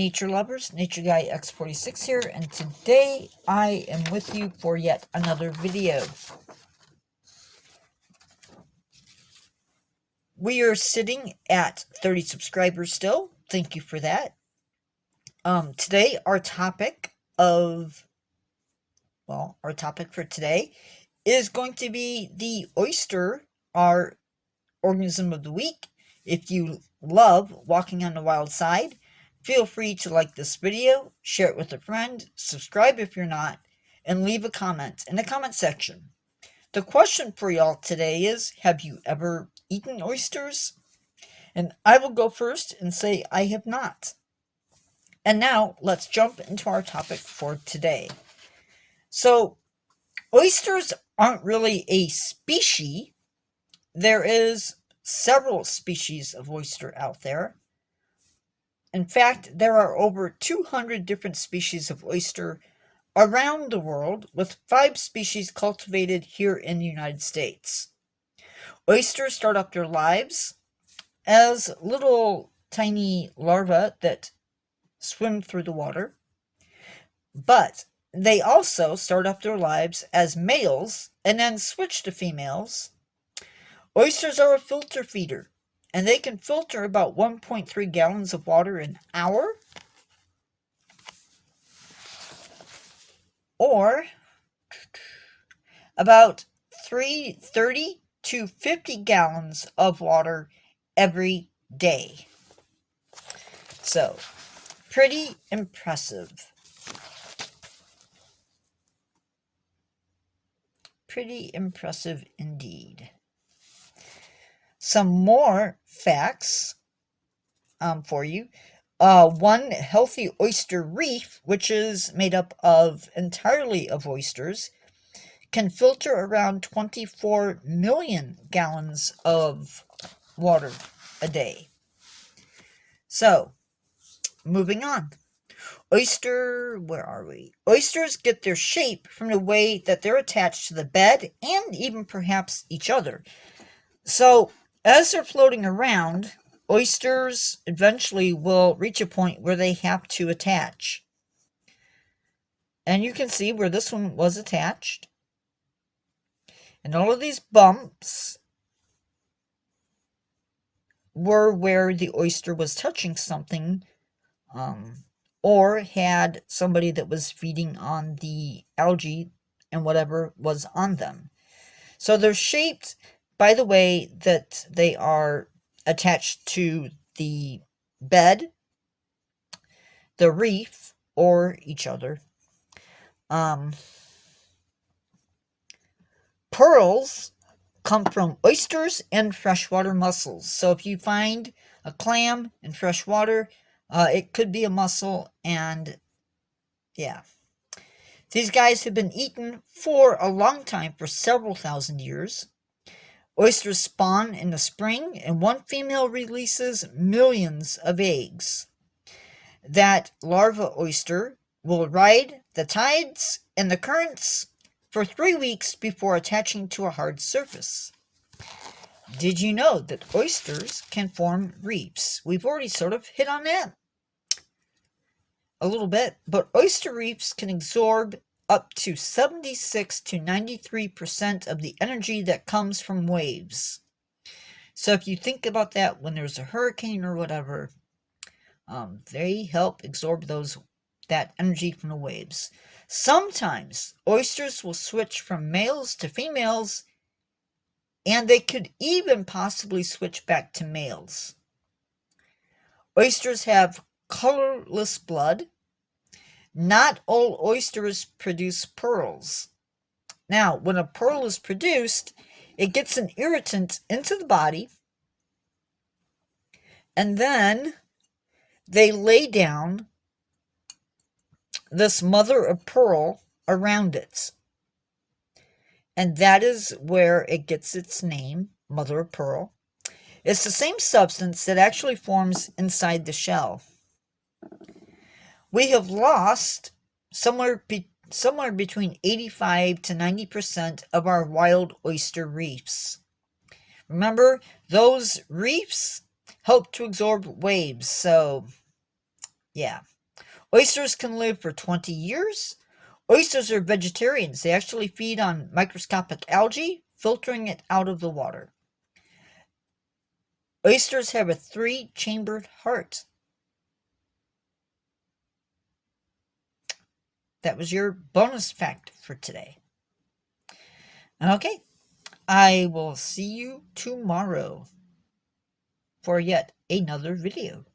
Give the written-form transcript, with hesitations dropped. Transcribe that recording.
nature lovers, Nature Guy X46 here, and today I am with you for yet another video. We are sitting at 30 subscribers still. Thank you for that. Today our topic for today is going to be the oyster, our organism of the week. If you love walking on the wild side, feel free to like this video, share it with a friend, subscribe if you're not, and leave a comment in the comment section. The question for y'all today is, have you ever eaten oysters? And I will go first and say I have not. And now let's jump into our topic for today. So, oysters aren't really a species. There is several species of oyster out there. In fact, there are over 200 different species of oyster around the world, with 5 species cultivated here in the United States. Oysters start off their lives as little tiny larvae that swim through the water, but they also start off their lives as males and then switch to females. Oysters are a filter feeder, and they can filter about 1.3 gallons of water an hour, or about 30 to 50 gallons of water every day. So, pretty impressive. Pretty impressive indeed. Some more facts for you. One healthy oyster reef, which is made up of entirely of oysters, can filter around 24 million gallons of water a day. So, moving on. Where are we? Oysters get their shape from the way that they're attached to the bed and even perhaps each other. So, as they're floating around, oysters eventually will reach a point where they have to attach. And you can see where this one was attached. And all of these bumps were where the oyster was touching something, or had somebody that was feeding on the algae and whatever was on them. So they're shaped by the way that they are attached to the bed, the reef, or each other. Pearls come from oysters and freshwater mussels. So if you find a clam in fresh water, it could be a mussel, and yeah. These guys have been eaten for a long time, for several thousand years. Oysters spawn in the spring, and one female releases millions of eggs. That larva oyster will ride the tides and the currents for 3 weeks before attaching to a hard surface. Did you know that oysters can form reefs? We've already sort of hit on that a little bit, but oyster reefs can absorb up to 76 to 93% of the energy that comes from waves. So if you think about that, when there's a hurricane or whatever, they help absorb that energy from the waves. Sometimes oysters will switch from males to females, and they could even possibly switch back to males. Oysters have colorless blood. Not all oysters produce pearls. Now, when a pearl is produced, it gets an irritant into the body, and then they lay down this mother of pearl around it. And that is where it gets its name, mother of pearl. It's the same substance that actually forms inside the shell. We have lost somewhere between 85 to 90% of our wild oyster reefs. Remember, those reefs help to absorb waves, so yeah, Oysters can live for 20 years. Oysters are vegetarians. They actually feed on microscopic algae, filtering it out of the water. Oysters have a 3-chambered heart. That was your bonus fact for today. Okay, I will see you tomorrow for yet another video.